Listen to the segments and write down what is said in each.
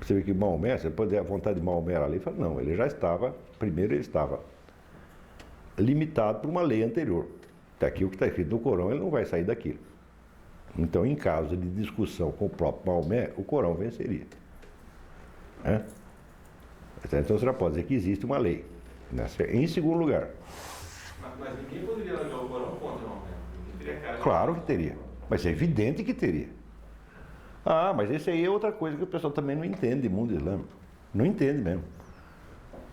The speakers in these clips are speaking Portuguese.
Você vê que Maomé, você pode ter a vontade de Maomé ali, fala, não, ele já estava, primeiro ele estava limitado por uma lei anterior. Está aqui o que está escrito no Corão, ele não vai sair daquilo. Então, em caso de discussão com o próprio Maomé, o Corão venceria. Né? Então, você já pode dizer que existe uma lei. Né? Em segundo lugar. Mas ninguém poderia levar o Corão contra o Maomé? Claro que teria. Mas é evidente que teria. Ah, mas esse aí é outra coisa que o pessoal também não entende de mundo islâmico. Não entende mesmo.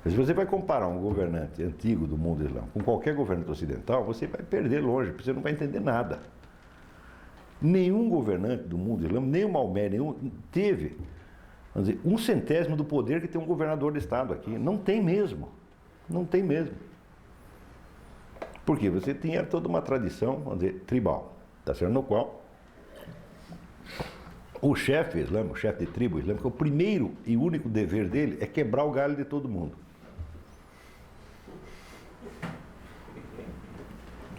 Se você vai comparar um governante antigo do mundo islâmico com qualquer governante ocidental, você vai perder longe, porque você não vai entender nada. Nenhum governante do mundo islâmico, nem o Maomé, nenhum, teve, vamos dizer, 1/100º do poder que tem um governador de Estado aqui. Não tem mesmo. Não tem mesmo. Porque você tinha toda uma tradição, vamos dizer, tribal, tá certo? No qual o chefe islâmico, o chefe de tribo islâmico, o primeiro e único dever dele é quebrar o galho de todo mundo.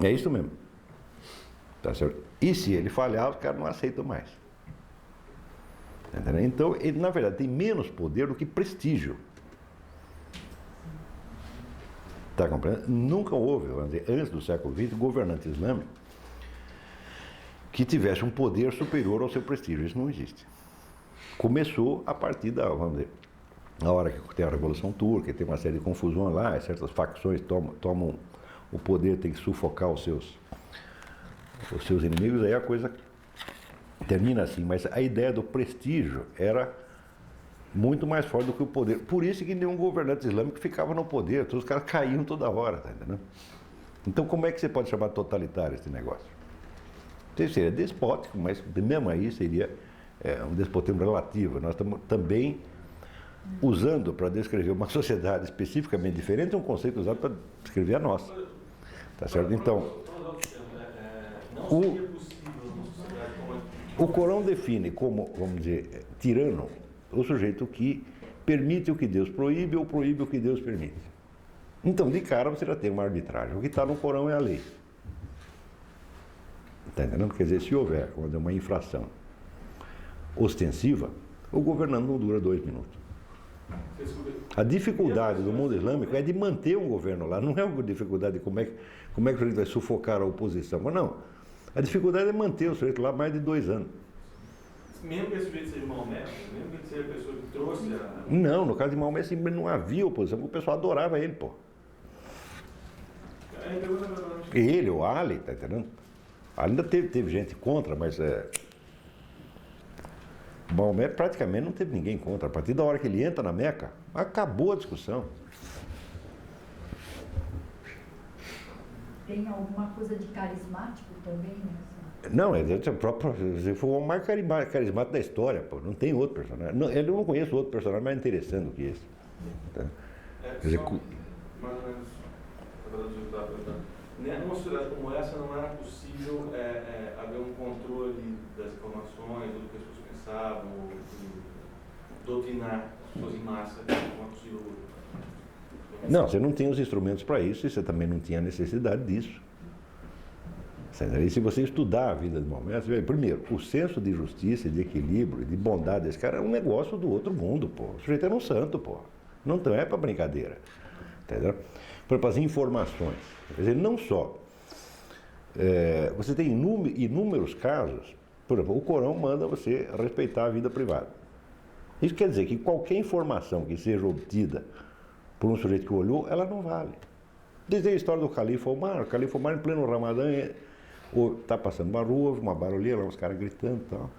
É isso mesmo. Tá certo? E se ele falhar, os caras não aceitam mais. Entendeu? Então, ele na verdade tem menos poder do que prestígio. Está compreendendo? Nunca houve, vamos dizer, antes do século XX, governante islâmico que tivesse um poder superior ao seu prestígio. Isso não existe. Começou a partir da, vamos dizer, na hora que tem a Revolução Turca, tem uma série de confusões lá, certas facções tomam o poder, tem que sufocar os seus inimigos, aí a coisa termina assim. Mas a ideia do prestígio era muito mais forte do que o poder. Por isso que nenhum governante islâmico ficava no poder, todos os caras caíam toda hora, tá entendendo? Então como é que você pode chamar totalitário esse negócio? Seria despótico, mas mesmo aí seria um despotismo relativo. Nós estamos também usando para descrever uma sociedade especificamente diferente um conceito usado para descrever a nossa. Tá certo? Então, o Corão define como, vamos dizer, tirano o sujeito que permite o que Deus proíbe ou proíbe o que Deus permite. Então, de cara, você já tem uma arbitragem. O que está no Corão é a lei. Está entendendo? Quer dizer, se houver uma infração ostensiva, o governante não dura 2 minutos. A dificuldade do mundo islâmico é de manter um governo lá, não é uma dificuldade de como é que o sujeito vai sufocar a oposição. Mas não, a dificuldade é manter o sujeito lá mais de 2 anos. Mesmo que esse sujeito seja Maomé, mesmo que ele seja a pessoa que trouxe a... Não, no caso de Maomé simplesmente não havia oposição, porque o pessoal adorava ele, pô. Ele, o Ali, tá entendendo? Ainda teve gente contra, mas Maomé praticamente não teve ninguém contra. A partir da hora que ele entra na Meca, acabou a discussão. Tem alguma coisa de carismático também, né? Não, foi o mais carismático da história, pô. Não tem outro personagem. Não, eu não conheço outro personagem mais interessante do que esse. Tá? Mais ou menos, numa sociedade como essa não era possível haver um controle das informações, do que as pessoas pensavam, ou doutrinar as pessoas em massa, não é possível. Não, você não tem os instrumentos para isso e você também não tinha necessidade disso. E se você estudar a vida de Maomé, você vê, primeiro, o senso de justiça, de equilíbrio, de bondade desse cara é um negócio do outro mundo, pô. O sujeito era um santo, pô. Não é para brincadeira. Entendeu? Para as informações. Quer dizer, não só. Você tem inúmeros casos, por exemplo, o Corão manda você respeitar a vida privada. Isso quer dizer que qualquer informação que seja obtida por um sujeito que olhou, ela não vale. Desde a história do Califa Omar, o Califa Omar em pleno Ramadã está passando uma rua, uma barulheira, lá os caras gritando e tal,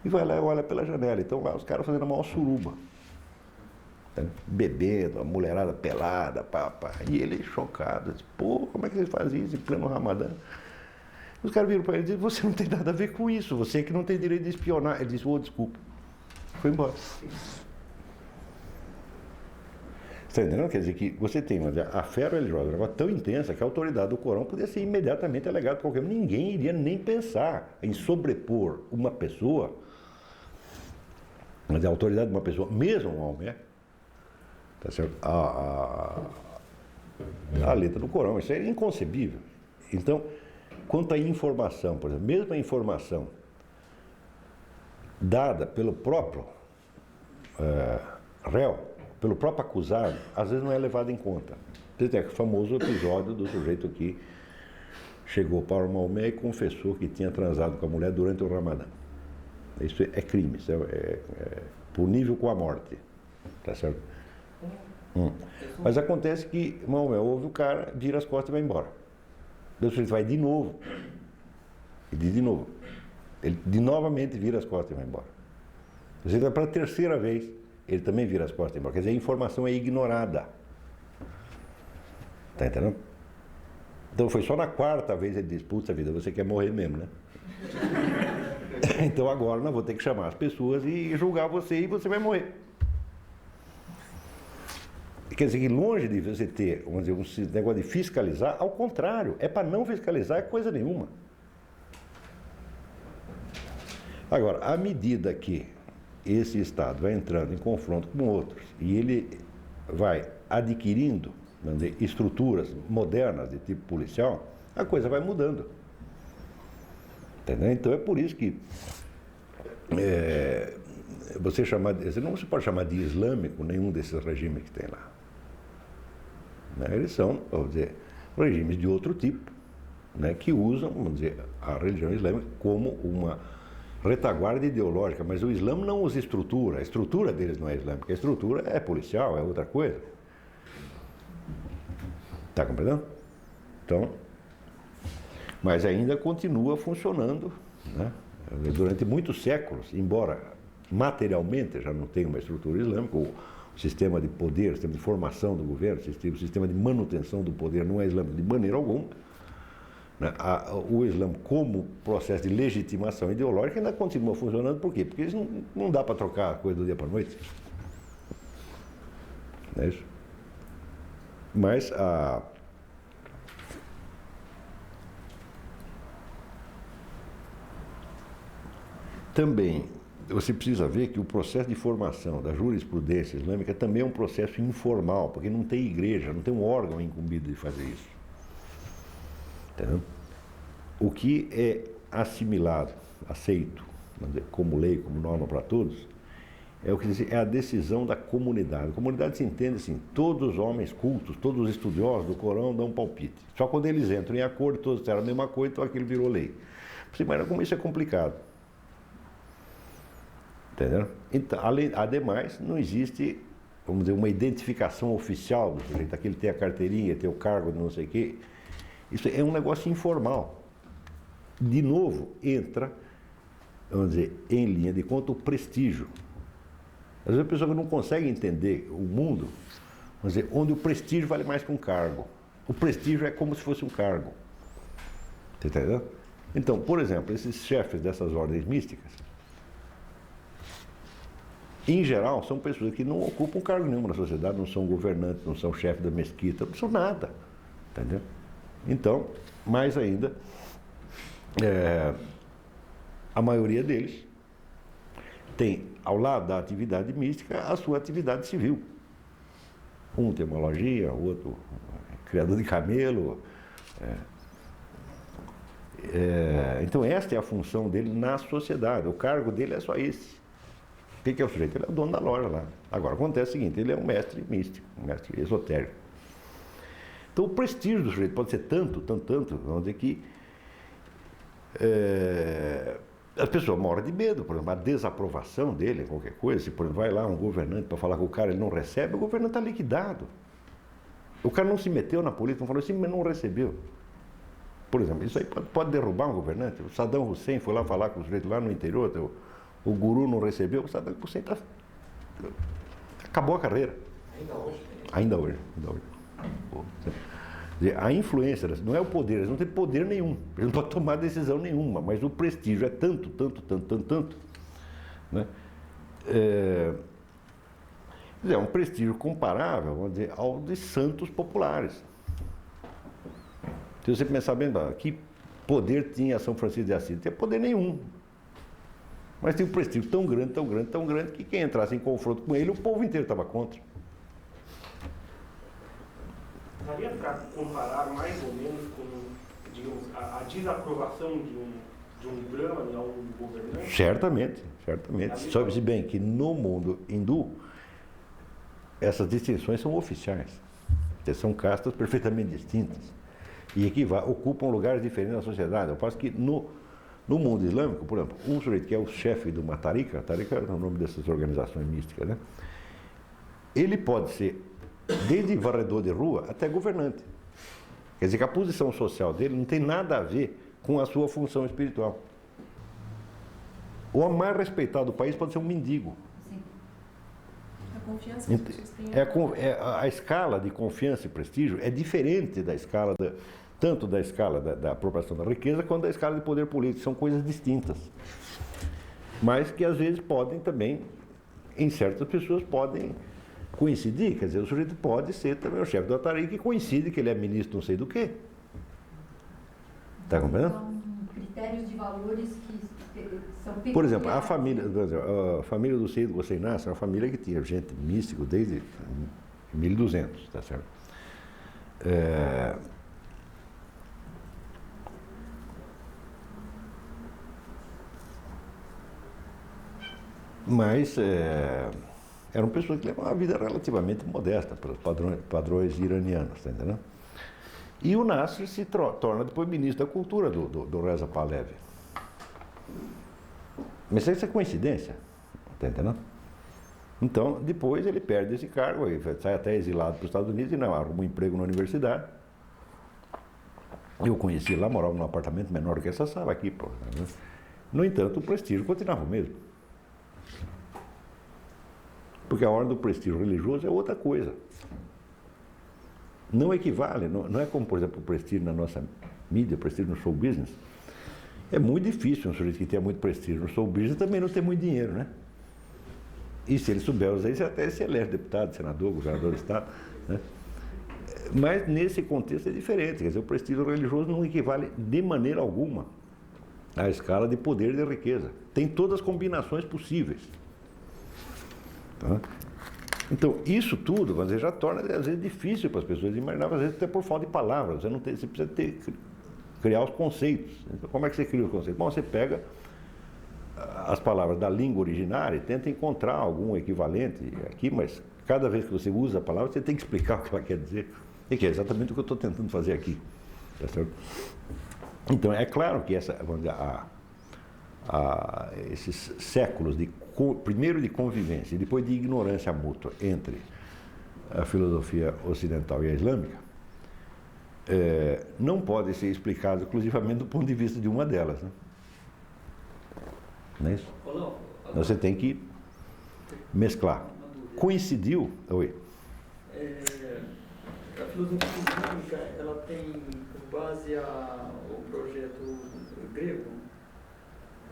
e vai lá e olha pela janela, então lá os caras fazendo a maior suruba, bebendo, a mulherada pelada, pá, e ele chocado, disse, pô, como é que vocês fazem isso em pleno Ramadã? Os caras viram para ele e disseram, você não tem nada a ver com isso, você que não tem direito de espionar. Ele disse, desculpa, foi embora. Você está entendendo? Quer dizer que você tem a fé religiosa, um negócio tão intensa que a autoridade do Corão podia ser imediatamente alegada por qualquer um. Ninguém iria nem pensar em sobrepor uma pessoa, mas a autoridade de uma pessoa, mesmo um Maomé, tá certo? A letra do Corão, isso é inconcebível. Então, quanto à informação, por exemplo, mesmo a informação dada pelo próprio réu, pelo próprio acusado, às vezes não é levada em conta. Você tem o famoso episódio do sujeito que chegou para o Maomé e confessou que tinha transado com a mulher durante o Ramadã. Isso é crime, isso é punível com a morte. Tá certo? Mas acontece que Maomé ouve o cara, vira as costas e vai embora. O sujeito vai de novo. Ele diz de novo. Ele novamente vira as costas e vai embora. O sujeito vai para a terceira vez, ele também vira as costas e vai embora. Quer dizer, a informação é ignorada. Tá entendendo? Então foi só na quarta vez ele disse, puta vida, você quer morrer mesmo, né? Então agora nós vamos ter que chamar as pessoas e julgar você e você vai morrer. Quer dizer que longe de você ter, vamos dizer, um negócio de fiscalizar, ao contrário, é para não fiscalizar, é coisa nenhuma. Agora, à medida que esse Estado vai entrando em confronto com outros e ele vai adquirindo, vamos dizer, estruturas modernas de tipo policial, a coisa vai mudando. Entendeu? Então é por isso que você não se pode chamar de islâmico nenhum desses regimes que tem lá. Né? Eles são, vamos dizer, regimes de outro tipo, né? Que usam, vamos dizer, a religião islâmica como uma retaguarda ideológica, mas o Islã não usa estrutura, a estrutura deles não é islâmica, a estrutura é policial, é outra coisa. Está compreendendo? Então, mas ainda continua funcionando, né? Durante muitos séculos, embora materialmente já não tenha uma estrutura islâmica, o sistema de poder, o sistema de formação do governo, o sistema de manutenção do poder não é islâmico de maneira alguma. Né? O Islã, como processo de legitimação ideológica, ainda continua funcionando. Por quê? Porque isso não dá para trocar a coisa do dia para a noite. Não é isso? Mas também você precisa ver que o processo de formação da jurisprudência islâmica também é um processo informal, porque não tem igreja, não tem um órgão incumbido de fazer isso. Entendeu? O que é assimilado, aceito, vamos dizer, como lei, como norma para todos, é o que diz, é a decisão da comunidade. A comunidade se entende assim, todos os homens cultos, todos os estudiosos do Corão dão um palpite. Só quando eles entram em acordo, todos disseram a mesma coisa, então aquilo virou lei. Você imagina como isso é complicado. Entendeu? Então, ademais, não existe, vamos dizer, uma identificação oficial do sujeito, aquele tem a carteirinha, tem o cargo de não sei o quê. Isso é um negócio informal. De novo, entra, vamos dizer, em linha de conta o prestígio. Às vezes a pessoa não consegue entender o mundo, vamos dizer, onde o prestígio vale mais que um cargo. O prestígio é como se fosse um cargo. Você entendeu? Então, por exemplo, esses chefes dessas ordens místicas, em geral, são pessoas que não ocupam cargo nenhum na sociedade, não são governantes, não são chefes da mesquita, não são nada. Entendeu? Então, mais ainda, a maioria deles tem, ao lado da atividade mística, a sua atividade civil. Um tem uma lojinha, o outro criador de camelo. Então, esta é a função dele na sociedade. O cargo dele é só esse. O que é o sujeito? Ele é o dono da loja lá. Agora, acontece o seguinte, ele é um mestre místico, um mestre esotérico. Então, o prestígio do sujeito pode ser tanto, vamos dizer que as pessoas moram de medo, por exemplo, a desaprovação dele, qualquer coisa, se por exemplo, vai lá um governante para falar com o cara, ele não recebe, o governante está liquidado. O cara não se meteu na política, não falou assim, mas não recebeu. Por exemplo, isso aí pode derrubar um governante. O Saddam Hussein foi lá falar com o sujeito lá no interior, o guru não recebeu, o Saddam Hussein acabou a carreira. Ainda hoje. A influência, não é o poder, eles não têm poder nenhum, eles não podem tomar decisão nenhuma, mas o prestígio é tanto, né? É um prestígio comparável, vamos dizer, ao de santos populares. Se você pensar bem, que poder tinha São Francisco de Assis? Não tinha poder nenhum. Mas tinha um prestígio tão grande, que quem entrasse em confronto com ele, o povo inteiro estava contra. Daria para comparar mais ou menos com, digamos, a desaprovação de um drama, de um governante? Certamente, certamente. Sabe-se bem que no mundo hindu, essas distinções são oficiais. São castas perfeitamente distintas e que ocupam lugares diferentes na sociedade. Eu faço que no mundo islâmico, por exemplo, um sujeito que é o chefe de uma tarika é o nome dessas organizações místicas, né? Ele pode ser desde varredor de rua até governante. Quer dizer que a posição social dele não tem nada a ver com a sua função espiritual. O mais respeitado do país pode ser um mendigo. A confiança que as pessoas têm A escala de confiança e prestígio é diferente da escala, tanto da escala da apropriação da riqueza, quanto da escala de poder político. São coisas distintas. Mas que às vezes podem também, em certas pessoas, podem coincidir. Quer dizer, o sujeito pode ser também o chefe do Atari que coincide que ele é ministro não sei do quê. Está compreendendo? São critérios de valores que são peculiares. Por exemplo, a família do Seyd Hossein Nasr é uma família que tinha gente místico desde 1200, tá certo? Mas eram pessoas que levavam uma vida relativamente modesta pelos padrões iranianos, tá entendendo? E o Nasr se torna depois ministro da cultura do Reza Pahlavi. Mas isso é coincidência, tá entendendo? Então, depois ele perde esse cargo, ele sai até exilado para os Estados Unidos e não arruma um emprego na universidade. Eu conheci lá, morava num apartamento menor que essa sala aqui, pô. No entanto, o prestígio continuava o mesmo. Porque a ordem do prestígio religioso é outra coisa. Não equivale, não é como, por exemplo, o prestígio na nossa mídia, o prestígio no show business. É muito difícil um sujeito que tenha muito prestígio no show business também não ter muito dinheiro, né? E se ele souber usar isso, até se elege deputado, senador, governador do estado, né? Mas nesse contexto é diferente, quer dizer, o prestígio religioso não equivale de maneira alguma à escala de poder e de riqueza. Tem todas as combinações possíveis. Tá? Então, isso tudo, às vezes, já torna, às vezes, difícil para as pessoas imaginar, às vezes até por falta de palavras. Você precisa criar os conceitos. Então, como é que você cria os conceitos? Bom, você pega as palavras da língua originária e tenta encontrar algum equivalente aqui, mas cada vez que você usa a palavra, você tem que explicar o que ela quer dizer. E que é exatamente o que eu estou tentando fazer aqui. Tá certo? Então, é claro que esses séculos primeiro de convivência e depois de ignorância mútua entre a filosofia ocidental e a islâmica não pode ser explicado exclusivamente do ponto de vista de uma delas, né? Não é isso? Você tem que mesclar. Coincidiu? Oi. A filosofia islâmica, ela tem por base o projeto grego?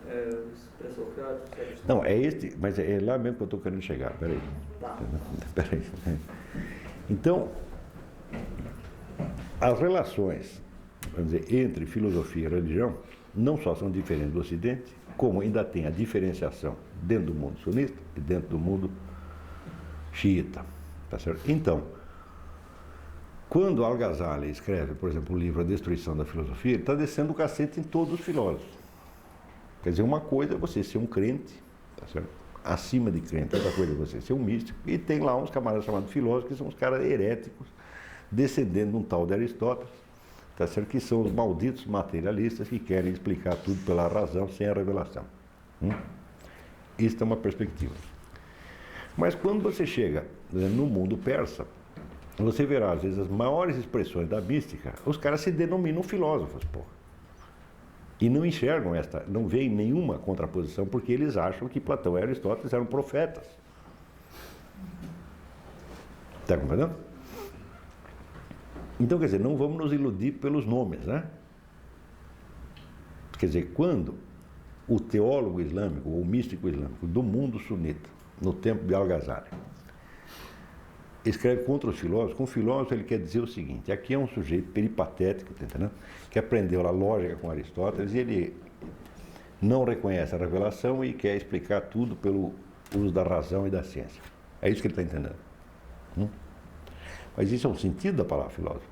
Os pré-socráticos? Não, é este, mas é lá mesmo que eu estou querendo chegar. Peraí. Tá. Peraí. Então, as relações, vamos dizer, entre filosofia e religião não só são diferentes do Ocidente, como ainda tem a diferenciação dentro do mundo sunita e dentro do mundo xiita. Tá certo? Então, quando Al-Ghazali escreve, por exemplo, o livro A Destruição da Filosofia, ele está descendo o cacete em todos os filósofos. Quer dizer, uma coisa é você ser um crente, tá certo? Acima de crente, outra coisa é você ser um místico, e tem lá uns camaradas chamados filósofos, que são os caras heréticos, descendendo de um tal de Aristóteles, tá certo? Que são os malditos materialistas que querem explicar tudo pela razão, sem a revelação. Isso é uma perspectiva. Mas quando você chega no mundo persa, você verá, às vezes, as maiores expressões da mística, os caras se denominam filósofos, porra. E não enxergam não veem nenhuma contraposição, porque eles acham que Platão e Aristóteles eram profetas. Está compreendendo? Então, quer dizer, não vamos nos iludir pelos nomes, né? Quer dizer, quando o teólogo islâmico, ou o místico islâmico do mundo sunita, no tempo de Al-Ghazali, escreve contra os filósofos, com o filósofo ele quer dizer o seguinte: aqui é um sujeito peripatético, tá entendendo? Que aprendeu a lógica com Aristóteles e ele não reconhece a revelação e quer explicar tudo pelo uso da razão e da ciência. É isso que ele está entendendo. Mas isso é o sentido da palavra filósofo.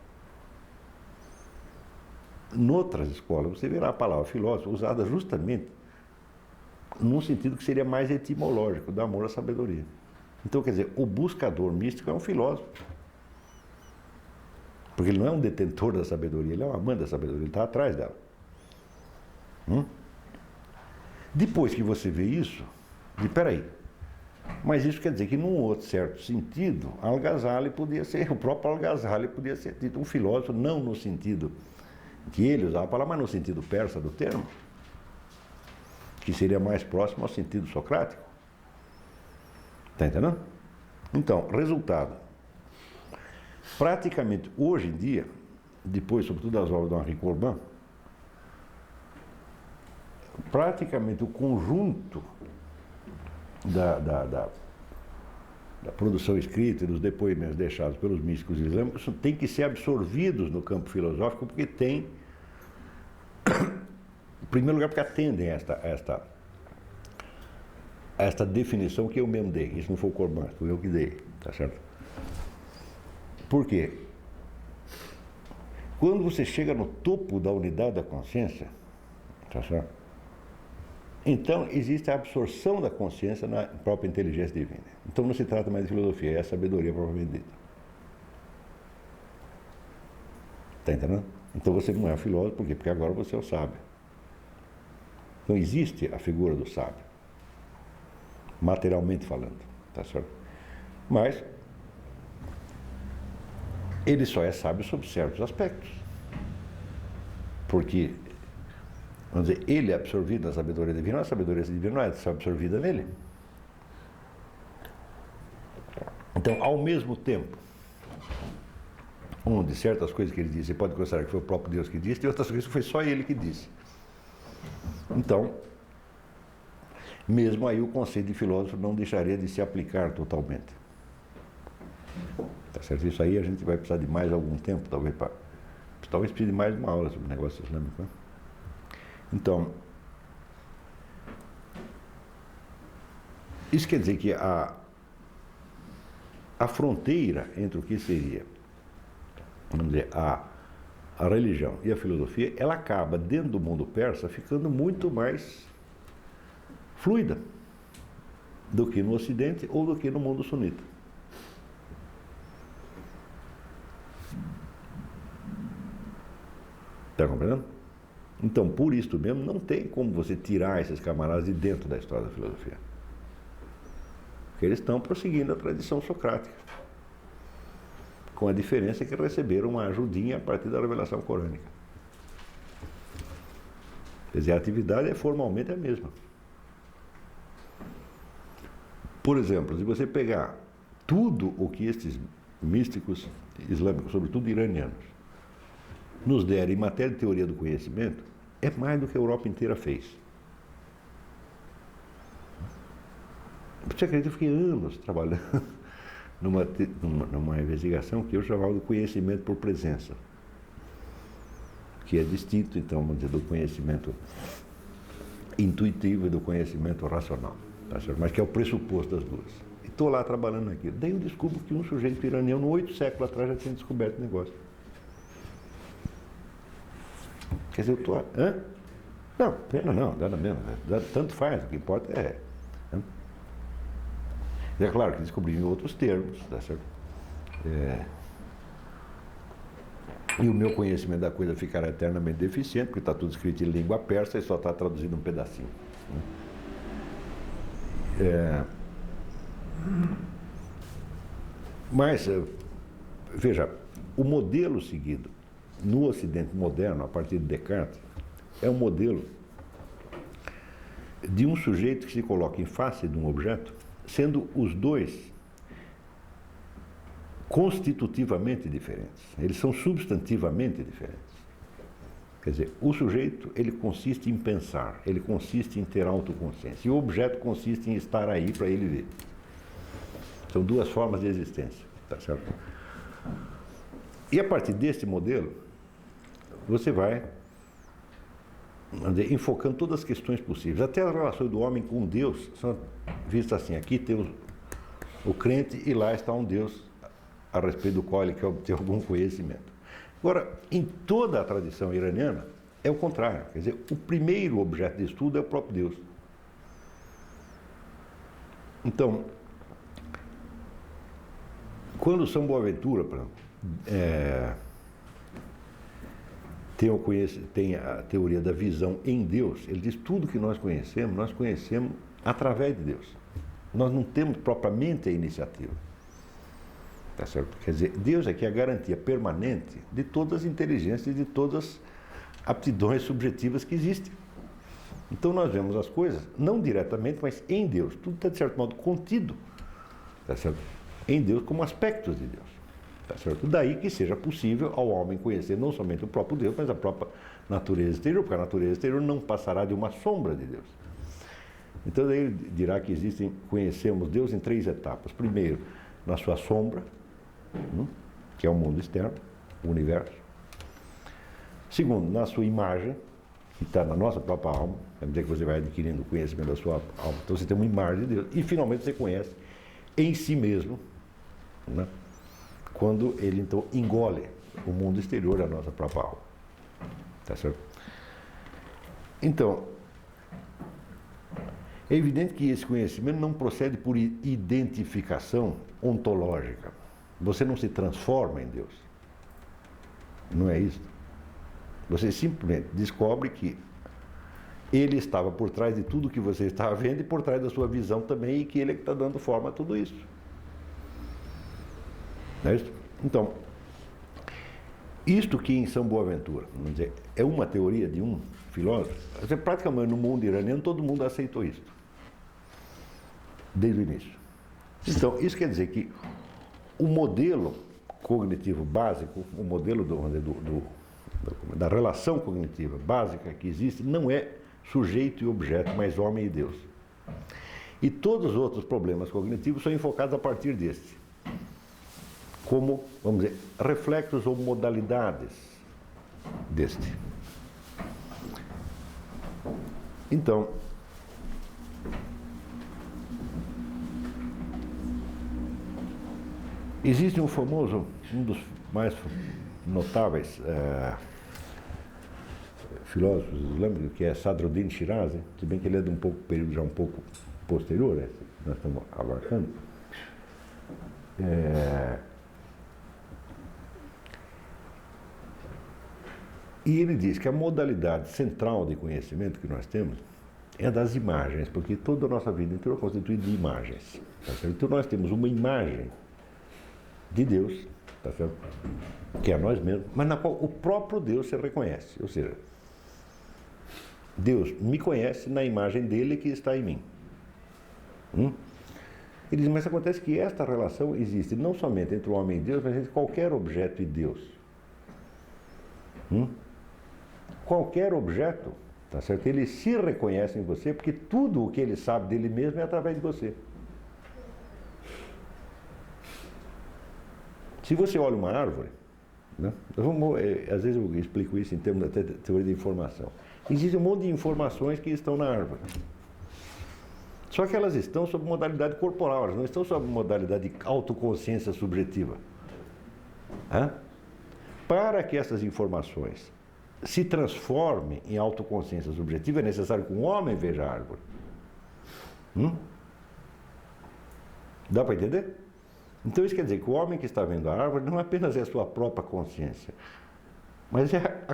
Noutras escolas, você verá a palavra filósofo usada justamente num sentido que seria mais etimológico, do amor à sabedoria. Então, quer dizer, o buscador místico é um filósofo. Porque ele não é um detentor da sabedoria, ele é um amante da sabedoria, ele está atrás dela. Depois que você vê isso, diz, peraí, mas isso quer dizer que num outro certo sentido, Al-Ghazali podia ser, o próprio Al-Ghazali podia ser dito um filósofo, não no sentido que ele usava a palavra, mas no sentido persa do termo, que seria mais próximo ao sentido socrático. Está entendendo? Então, resultado. Praticamente, hoje em dia, depois, sobretudo das obras do Henri Corbin, praticamente o conjunto da produção escrita e dos depoimentos deixados pelos místicos islâmicos tem que ser absorvidos no campo filosófico, porque tem, em primeiro lugar, porque atendem esta definição que eu mesmo dei. Isso não foi o Corbin, foi eu que dei, tá certo? Por quê? Quando você chega no topo da unidade da consciência, tá certo? Então, existe a absorção da consciência na própria inteligência divina. Então, não se trata mais de filosofia, é a sabedoria propriamente dita. Está entendendo? Então, você não é um filósofo, por quê? Porque agora você é o sábio. Então, existe a figura do sábio, materialmente falando, tá certo? Mas, ele só é sábio sob certos aspectos. Porque, vamos dizer, ele é absorvido na sabedoria divina, a sabedoria divina não é só absorvida nele. Então, ao mesmo tempo, onde certas coisas que ele disse, você pode considerar que foi o próprio Deus que disse, e outras coisas que foi só ele que disse. Então, mesmo aí o conceito de filósofo não deixaria de se aplicar totalmente. Tá certo? Isso aí a gente vai precisar de mais algum tempo, talvez precise de mais uma aula sobre o negócio islâmico, né? Então, isso quer dizer que a fronteira entre o que seria, vamos dizer, a religião e a filosofia, ela acaba, dentro do mundo persa, ficando muito mais fluida do que no Ocidente ou do que no mundo sunita. Está compreendendo? Então, por isso mesmo, não tem como você tirar esses camaradas de dentro da história da filosofia. Porque eles estão prosseguindo a tradição socrática, com a diferença que receberam uma ajudinha a partir da revelação corânica. Quer dizer, a atividade é formalmente a mesma. Por exemplo, se você pegar tudo o que estes místicos islâmicos, sobretudo iranianos, nos deram em matéria de teoria do conhecimento, é mais do que a Europa inteira fez. Você acredita, eu fiquei anos trabalhando numa investigação que eu chamava de conhecimento por presença, que é distinto, então, vamos dizer, do conhecimento intuitivo e do conhecimento racional, tá certo? Mas que é o pressuposto das duas. E estou lá trabalhando naquilo. Daí eu descubro que um sujeito iraniano, 8 séculos atrás, já tinha descoberto o negócio. Quer dizer, eu estou... Hã? Não, pena não, nada mesmo. Tanto faz, o que importa é... É claro que descobri em outros termos, tá certo? E o meu conhecimento da coisa ficará eternamente deficiente, porque está tudo escrito em língua persa e só está traduzido um pedacinho. Mas, veja, o modelo seguido no Ocidente moderno, a partir de Descartes, é um modelo de um sujeito que se coloca em face de um objeto, sendo os dois constitutivamente diferentes. Eles são substantivamente diferentes. Quer dizer, o sujeito, ele consiste em pensar, ele consiste em ter autoconsciência, e o objeto consiste em estar aí para ele ver. São duas formas de existência, tá certo? E a partir deste modelo, você vai, vamos dizer, enfocando todas as questões possíveis. Até as relações do homem com Deus são vistas assim. Aqui tem o crente e lá está um Deus a respeito do qual ele quer obter algum conhecimento. Agora, em toda a tradição iraniana, é o contrário. Quer dizer, o primeiro objeto de estudo é o próprio Deus. Então, quando São Boaventura, por exemplo, tem a teoria da visão em Deus, ele diz tudo que nós conhecemos através de Deus. Nós não temos propriamente a iniciativa. Tá certo? Quer dizer, Deus é que é a garantia permanente de todas as inteligências e de todas as aptidões subjetivas que existem. Então nós vemos as coisas, não diretamente, mas em Deus. Tudo está, de certo modo, contido, tá certo? Em Deus como aspectos de Deus. Tá certo? Daí que seja possível ao homem conhecer não somente o próprio Deus, mas a própria natureza exterior, porque a natureza exterior não passará de uma sombra de Deus. Então daí ele dirá que conhecemos Deus em 3 etapas. Primeiro, na sua sombra, que é o mundo externo, o universo. Segundo, na sua imagem, que está na nossa própria alma, à medida que você vai adquirindo o conhecimento da sua alma, então você tem uma imagem de Deus. E finalmente você conhece em si mesmo, né? Quando ele então engole o mundo exterior da nossa própria alma. Tá certo? Então, é evidente que esse conhecimento não procede por identificação ontológica. Você não se transforma em Deus. Não é isso. Você simplesmente descobre que Ele estava por trás de tudo que você estava vendo e por trás da sua visão também, e que Ele é que está dando forma a tudo isso. Não é isso? Então, isto que em São Boaventura, vamos dizer, é uma teoria de um filósofo, praticamente no mundo iraniano todo mundo aceitou isso, desde o início. Então, isso quer dizer que o modelo cognitivo básico, o modelo da relação cognitiva básica que existe, não é sujeito e objeto, mas homem e Deus. E todos os outros problemas cognitivos são enfocados a partir deste, como, vamos dizer, reflexos ou modalidades deste. Então, existe um dos mais notáveis filósofos islâmicos, que é Sadruddin Shirazi, se bem que ele é de período já um pouco posterior, né, que nós estamos abarcando. E ele diz que a modalidade central de conhecimento que nós temos é a das imagens, porque toda a nossa vida inteira é constituída de imagens. Tá certo? Então nós temos uma imagem de Deus, tá certo? Que é nós mesmos, mas na qual o próprio Deus se reconhece. Ou seja, Deus me conhece na imagem dele que está em mim. Ele diz, mas acontece que esta relação existe não somente entre o homem e Deus, mas entre qualquer objeto e Deus. Qualquer objeto, tá certo? Ele se reconhece em você, porque tudo o que ele sabe dele mesmo é através de você. Se você olha uma árvore, né? Às vezes eu explico isso em termos da teoria de informação. Existe um monte de informações que estão na árvore. Só que elas estão sob modalidade corporal, elas não estão sob modalidade de autoconsciência subjetiva. Para que essas informações se transformem em autoconsciência subjetiva, é necessário que um homem veja a árvore. Dá para entender? Então isso quer dizer que o homem que está vendo a árvore não apenas é a sua própria consciência, mas é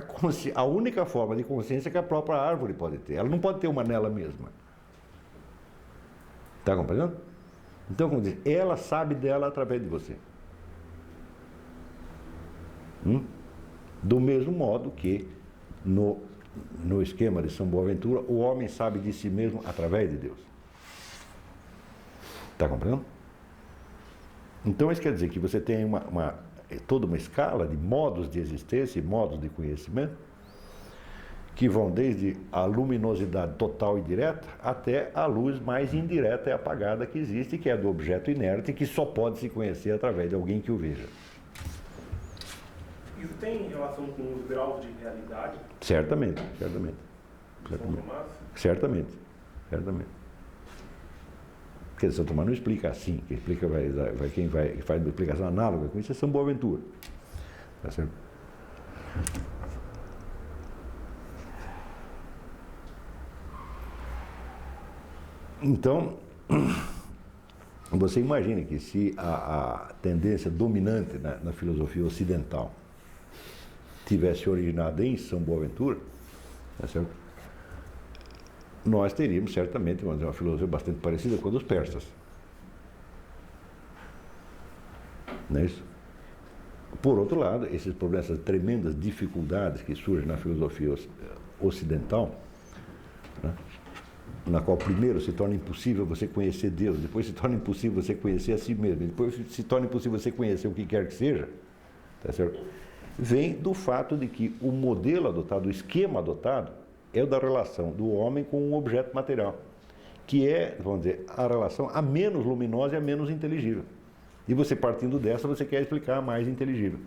a única forma de consciência que a própria árvore pode ter. Ela não pode ter uma nela mesma. Está compreendendo? Então, como diz, ela sabe dela através de você. Do mesmo modo que no esquema de São Boaventura, o homem sabe de si mesmo através de Deus. Está compreendendo? Então isso quer dizer que você tem toda uma escala de modos de existência e modos de conhecimento que vão desde a luminosidade total e direta até a luz mais indireta e apagada que existe, que é do objeto inerte, que só pode se conhecer através de alguém que o veja. Isso tem relação com os graus de realidade? Certamente. Quer dizer, São Tomás não explica assim, quem explica quem faz uma explicação análoga com isso é São Boaventura. Tá certo? Então, você imagina que se a tendência dominante na filosofia ocidental tivesse originado em São Boaventura, tá certo? Nós teríamos certamente uma filosofia bastante parecida com a dos persas. Não é isso? Por outro lado, esses problemas, essas tremendas dificuldades que surgem na filosofia ocidental, né? Na qual primeiro se torna impossível você conhecer Deus, depois se torna impossível você conhecer a si mesmo, depois se torna impossível você conhecer o que quer que seja, tá certo? Vem do fato de que o modelo adotado, o esquema adotado, é o da relação do homem com um objeto material, que é, vamos dizer, a relação a menos luminosa e a menos inteligível. E você, partindo dessa, você quer explicar a mais inteligível.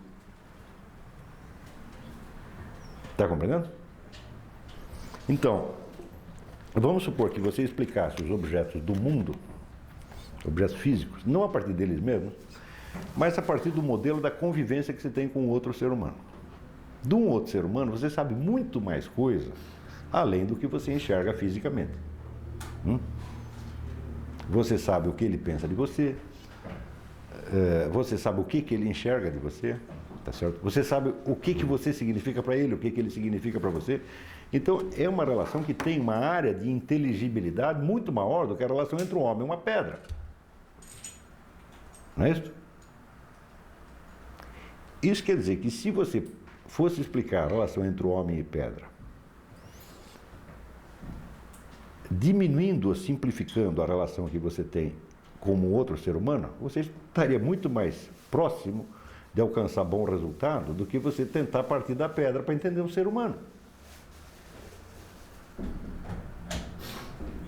Está compreendendo? Então, vamos supor que você explicasse os objetos do mundo, objetos físicos, não a partir deles mesmos, mas a partir do modelo da convivência que você tem com outro ser humano. De um outro ser humano, você sabe muito mais coisa, além do que você enxerga fisicamente. Você sabe o que ele pensa de você, você sabe o que ele enxerga de você, tá certo? Você sabe o que você significa para ele, o que ele significa para você. Então, é uma relação que tem uma área de inteligibilidade muito maior do que a relação entre um homem e uma pedra. Não é isso? Isso quer dizer que se você fosse explicar a relação entre o homem e pedra, diminuindo ou simplificando a relação que você tem como outro ser humano, você estaria muito mais próximo de alcançar bom resultado do que você tentar partir da pedra para entender um ser humano.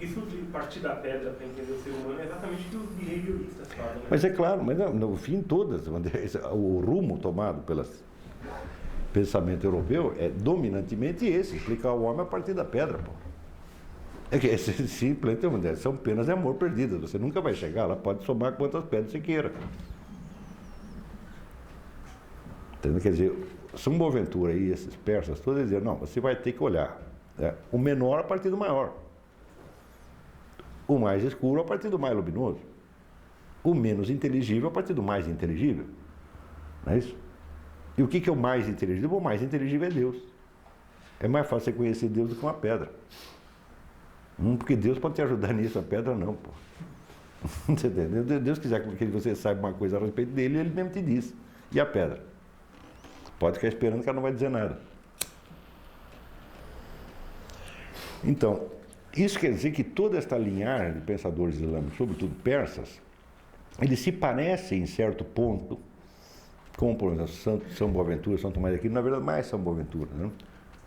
Isso de partir da pedra para entender o ser humano é exatamente o que os behavioristas falam, né? Mas é claro, mas no fim todas, o rumo tomado pelo pensamento europeu é dominantemente esse, explicar o homem a partir da pedra, pô. É que simplesmente são penas de amor perdidas, você nunca vai chegar lá, pode somar quantas pedras você queira. Entendeu? Quer dizer, São Boaventura e esses persas todos diziam, não, você vai ter que olhar o menor a partir do maior, o mais escuro a partir do mais luminoso, o menos inteligível a partir do mais inteligível. Não é isso? E o que é o mais inteligível? O mais inteligível é Deus. É mais fácil você conhecer Deus do que uma pedra. Porque Deus pode te ajudar nisso, a pedra não, pô. Você entendeu? Se Deus quiser que você saiba uma coisa a respeito dele, ele mesmo te diz. E a pedra? Pode ficar esperando que ela não vai dizer nada. Então, isso quer dizer que toda esta linhagem de pensadores islâmicos, sobretudo persas, eles se parecem em certo ponto com, por exemplo, São Boaventura, São Tomás de Aquino, na verdade mais São Boaventura, né?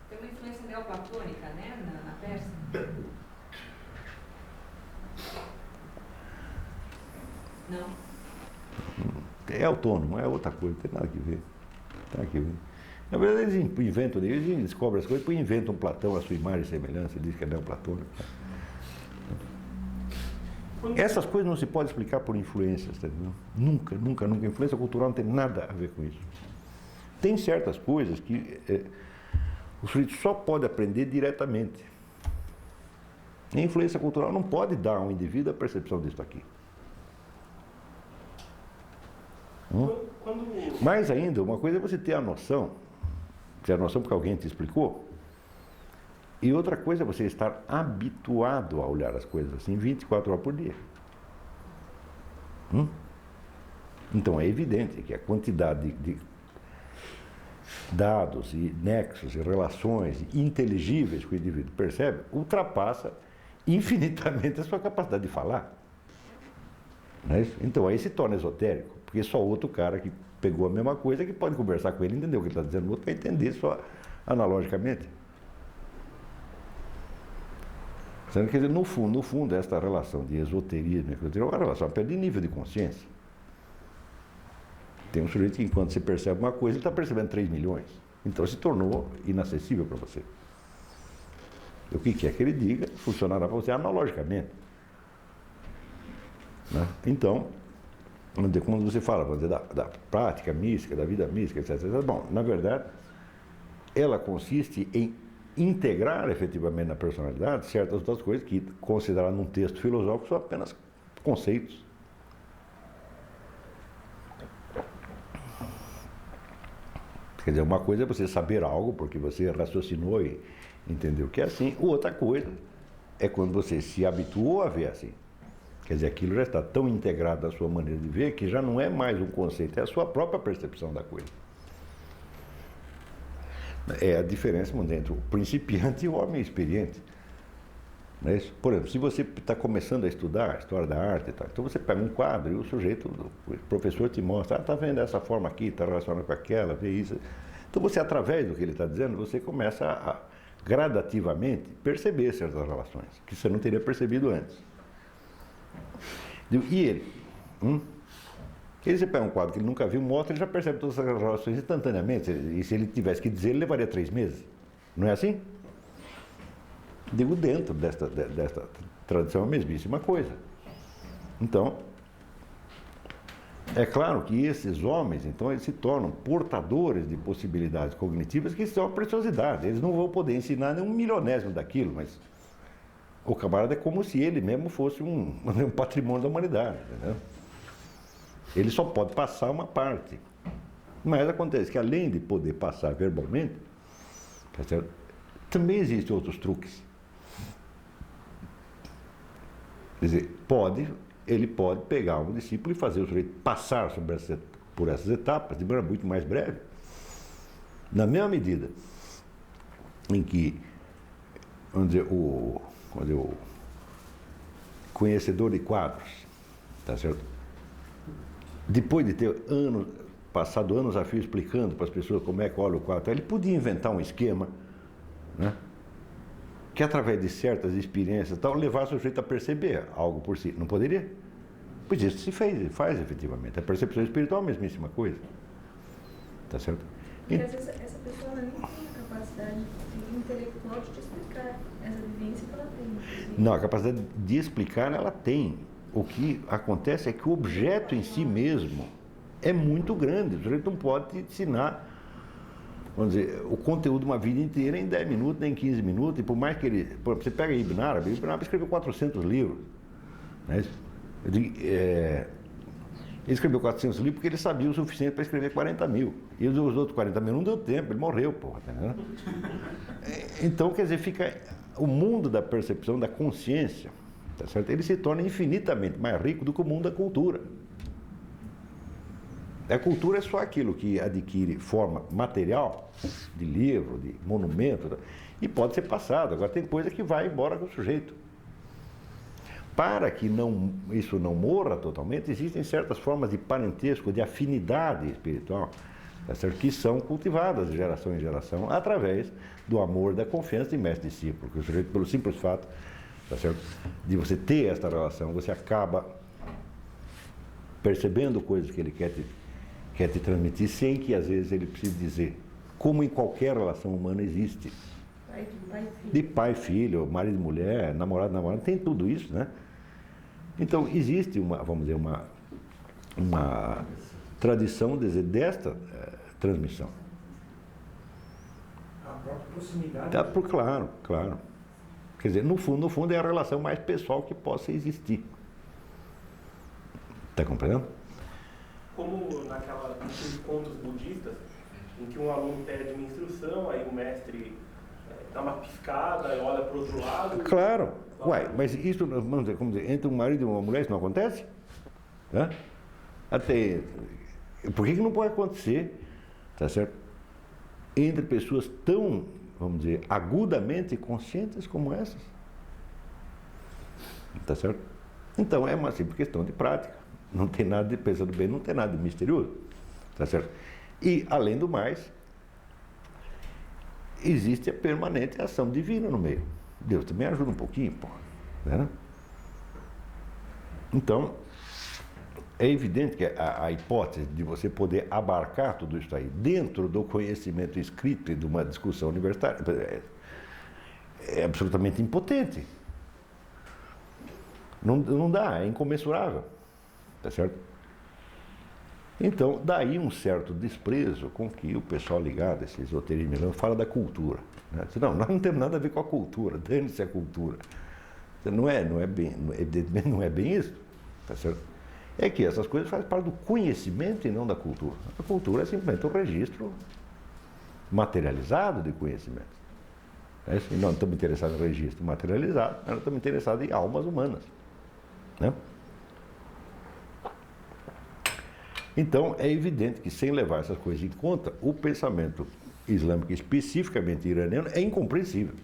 Tem uma influência neoplatônica, né, na Pérsia? Não. É autônomo, é outra coisa, não tem nada que ver. Tem que ver. Na verdade, eles inventam, eles descobrem as coisas, depois inventam um Platão, a sua imagem e semelhança, diz que é neoplatônico. Essas coisas não se pode explicar por influências, tá vendo? Nunca, nunca, nunca. Influência cultural não tem nada a ver com isso. Tem certas coisas que o sujeito só pode aprender diretamente. A influência cultural não pode dar ao indivíduo a percepção disso aqui. Mais ainda, uma coisa é você ter a noção porque alguém te explicou, e outra coisa é você estar habituado a olhar as coisas assim 24 horas por dia. Então é evidente que a quantidade de dados e nexos e relações inteligíveis que o indivíduo percebe ultrapassa infinitamente a sua capacidade de falar. Não é isso? Então aí se torna esotérico, porque só outro cara que pegou a mesma coisa que pode conversar com ele, entender o que ele está dizendo, o outro vai entender só analogicamente. Quer dizer, no fundo, esta relação de esoterismo é uma relação apenas de nível de consciência. Tem um sujeito que, enquanto você percebe uma coisa, ele está percebendo 3 milhões. Então se tornou inacessível para você. O que quer que ele diga funcionará para você analogicamente. Né? Então, quando você fala da prática mística, da vida mística, etc. Bom, na verdade, ela consiste em integrar efetivamente na personalidade certas outras coisas que, consideradas num texto filosófico, são apenas conceitos. Quer dizer, uma coisa é você saber algo porque você raciocinou e entendeu que é assim. Outra coisa é quando você se habituou a ver assim. Quer dizer, aquilo já está tão integrado à sua maneira de ver que já não é mais um conceito, é a sua própria percepção da coisa. É a diferença entre o principiante e o homem experiente. Não é isso? Por exemplo, se você está começando a estudar a história da arte e tal, então você pega um quadro e o sujeito, o professor te mostra, está vendo essa forma aqui, está relacionado com aquela, vê isso. Então você, através do que ele está dizendo, você começa a gradativamente perceber certas relações, que você não teria percebido antes. E ele? Ele, você pega um quadro que ele nunca viu, mostra, ele já percebe todas as relações instantaneamente. E se ele tivesse que dizer, ele levaria 3 meses. Não é assim? Digo, dentro desta tradição é a mesmíssima coisa. Então, é claro que esses homens, então, eles se tornam portadores de possibilidades cognitivas que são a preciosidade. Eles não vão poder ensinar nem 1/1000º daquilo, mas o camarada é como se ele mesmo fosse um patrimônio da humanidade, entendeu? Ele só pode passar uma parte. Mas acontece que, além de poder passar verbalmente, tá certo? Também existem outros truques. Quer dizer, ele pode pegar um discípulo e fazer o sujeito passar por essas etapas de maneira muito mais breve. Na mesma medida em que, vamos dizer, o conhecedor de quadros, tá certo? Depois de ter passado anos a fio explicando para as pessoas como é que olha o quadro, ele podia inventar um esquema, né, que através de certas experiências tal, levasse o sujeito a perceber algo por si. Não poderia? Pois isso se faz efetivamente. A percepção espiritual é a mesmíssima coisa. Tá certo? Porque às vezes essa pessoa ela nem tem a capacidade intelectual de te explicar essa vivência que ela tem. Não, a capacidade de explicar ela tem. O que acontece é que o objeto em si mesmo é muito grande. O sujeito não pode te ensinar, vamos dizer, o conteúdo de uma vida inteira em 10 minutos, nem em 15 minutos. E por mais que ele... Por exemplo, você pega Ibn Arabi escreveu 400 livros. Né? Ele escreveu 400 livros porque ele sabia o suficiente para escrever 40.000. E os outros 40.000 não deu tempo, ele morreu, porra. Tá. Então, quer dizer, fica o mundo da percepção, da consciência, tá certo? Ele se torna infinitamente mais rico do que o mundo da cultura. A cultura é só aquilo que adquire forma material, de livro, de monumento, e pode ser passado. Agora tem coisa que vai embora com o sujeito. Para que isso não morra totalmente, existem certas formas de parentesco, de afinidade espiritual, tá certo? Que são cultivadas de geração em geração através do amor, da confiança de mestre e discípulo. Que o sujeito, pelo simples fato, tá certo, de você ter esta relação, você acaba percebendo coisas que ele quer te transmitir sem que às vezes ele precise dizer. Como em qualquer relação humana existe. De pai e filho, marido e mulher, namorado, namorada, tem tudo isso, né? Então existe vamos dizer, uma tradição desta transmissão. A própria proximidade. Claro, claro. Quer dizer, no fundo é a relação mais pessoal que possa existir. Está compreendendo? Como naqueles contos budistas, em que um aluno pede uma instrução, aí o mestre dá uma piscada e olha para o outro lado. Claro. Uai, mas isso, vamos dizer, como dizer, entre um marido e uma mulher, isso não acontece? Hã? Até, por que não pode acontecer, tá certo? Entre pessoas tão, vamos dizer, agudamente conscientes como essas. Tá certo? Então é uma simples questão de prática. Não tem nada de, pensando bem, não tem nada de misterioso. Tá certo? E, além do mais, existe a permanente ação divina no meio. Deus também ajuda um pouquinho, pô. Né? Então, é evidente que a hipótese de você poder abarcar tudo isso aí dentro do conhecimento escrito e de uma discussão universitária é absolutamente impotente. Não dá, é incomensurável. Tá certo? Então, daí um certo desprezo com que o pessoal ligado a esse esoterismo fala da cultura. Né? Diz, não, nós não temos nada a ver com a cultura, dane-se a cultura. Não é bem isso. Tá certo? É que essas coisas fazem parte do conhecimento e não da cultura. A cultura é simplesmente um registro materializado de conhecimento. É isso? E nós não estamos interessados em registro materializado, nós estamos interessados em almas humanas. Né? Então, é evidente que, sem levar essas coisas em conta, o pensamento islâmico, especificamente iraniano, é incompreensível.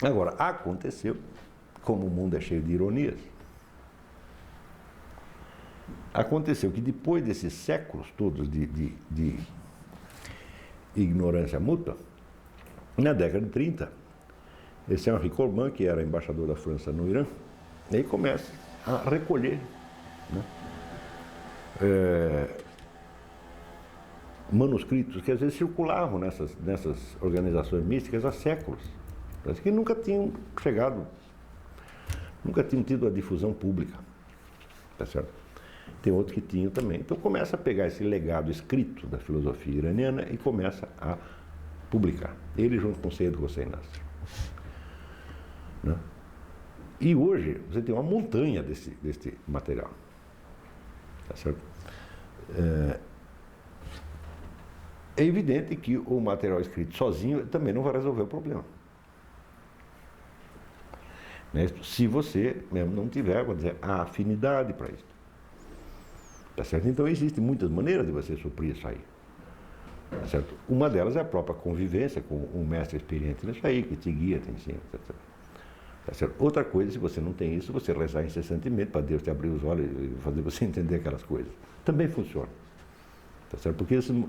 Agora, aconteceu, como o mundo é cheio de ironias, aconteceu que depois desses séculos todos de ignorância mútua, na década de 30, esse Henri Corbin, que era embaixador da França no Irã, ele começa a recolher, né, manuscritos que às vezes circulavam nessas organizações místicas há séculos, que nunca tinham chegado, nunca tinham tido a difusão pública, tá certo? Tem outros que tinham também. Então começa a pegar esse legado escrito da filosofia iraniana e começa a publicar. Ele junto com Seyyed Hossein Nasr. Né? E hoje você tem uma montanha desse material. Tá certo? É evidente que o material escrito sozinho também não vai resolver o problema. Né? Se você mesmo não tiver, vou dizer, a afinidade para isso. Tá certo? Então existem muitas maneiras de você suprir isso aí. Tá certo? Uma delas é a própria convivência com um mestre experiente nisso aí, que te guia, te ensina, etc. Tá certo? Outra coisa, se você não tem isso, você rezar incessantemente para Deus te abrir os olhos e fazer você entender aquelas coisas. Também funciona. Tá certo? Porque isso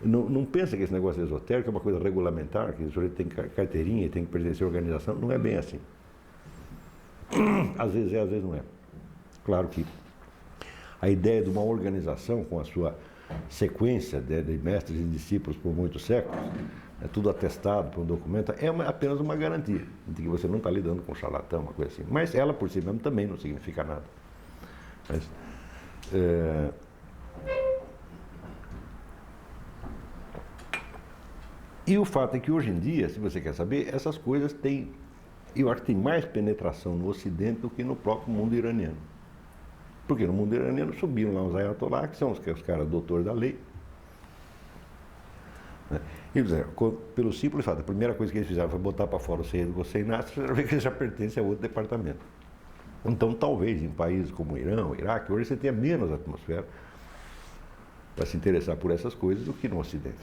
não pensa que esse negócio esotérico é uma coisa regulamentar, que o sujeito tem carteirinha e tem que pertencer à organização. Não é bem assim. Às vezes é, às vezes não é. Claro que a ideia de uma organização com a sua sequência de mestres e discípulos por muitos séculos, é tudo atestado por um documento, é apenas uma garantia de que você não está lidando com um charlatão, uma coisa assim. Mas ela por si mesma também não significa nada. Mas, e o fato é que hoje em dia, se você quer saber, essas coisas têm, eu acho que tem mais penetração no Ocidente do que no próprio mundo iraniano. Porque no mundo iraniano subiram lá os ayatollah, que são os caras doutores da lei. Né? E pelo simples fato, a primeira coisa que eles fizeram foi botar para fora o Seyyed Hossein Nasr, você vê que ele já pertence a outro departamento. Então, talvez em países como o Irã, o Iraque, hoje você tenha menos atmosfera para se interessar por essas coisas do que no Ocidente.